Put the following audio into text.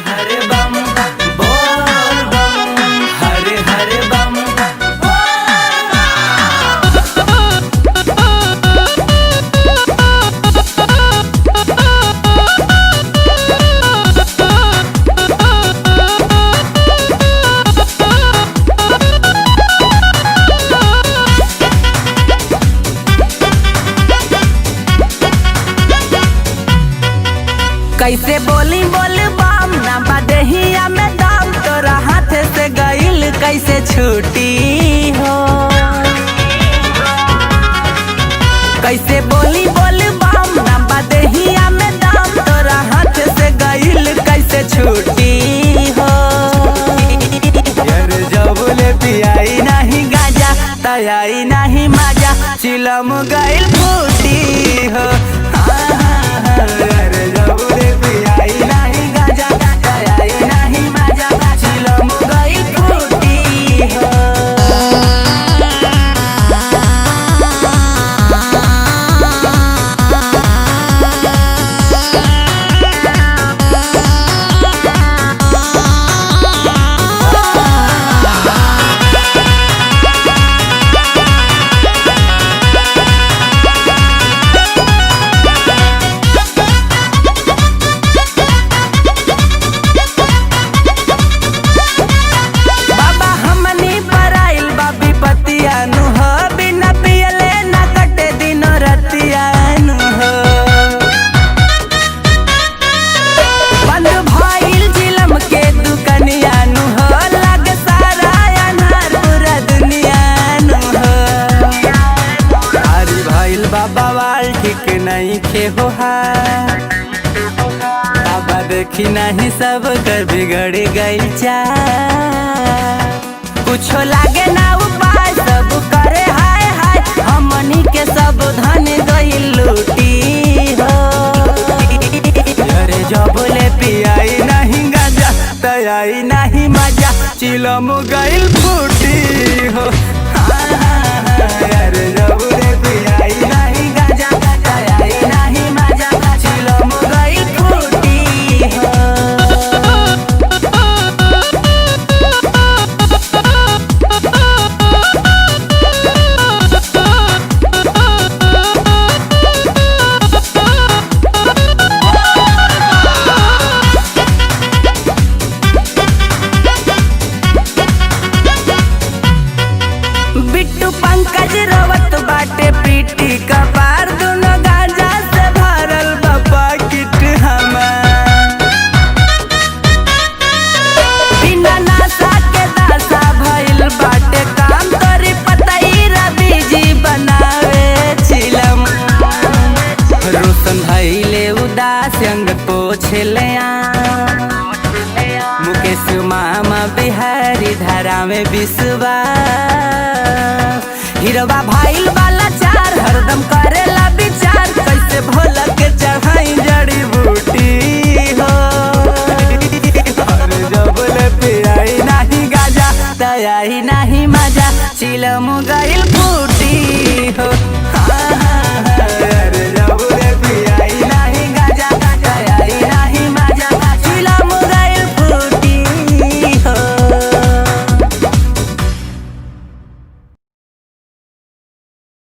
हरे बम बोल बम, हरे हरे बम कैसे बोली बोल बम ना बदहिया में दम तोरा हाथ से गइल कैसे छूटी हो। कैसे बोली बोल बम ना बदहिया में दम तोरा हाथ से गइल कैसे छूटी हो। यार जब ले पियाई नहीं गाजा तयाई नहीं मजा चिलम गइल फूटी हो। बवाल ठीक नहीं खे हो बाबा देखी नहीं सब कर बिगड़ गई चा कुछ लागे ना उपाय सब करे हाय हाय हमनी के सब धन गई लूटी हो। अरे जब ले पियाई नहीं गाजा तयाई नहीं मजा चिलम गई फूटी हो। अरे जब ले पियाई नहीं गाजा तयाई नहीं मजा चिलम गई फूटी हो। बिट्टू पंकज रोवत बाटे पीटी कपार दोनों गांजा से भरल बाबा किट हमार बिना नासा के दासा भइल बाटे काम तोरी पतई रवि जी बनावे चिलम रोशन भइले उदास अंग पोछले मुकेश मामा बिहारी धारा में विश्वास हिरवा भाईल वाला चार हरदम करेला विचार कैसे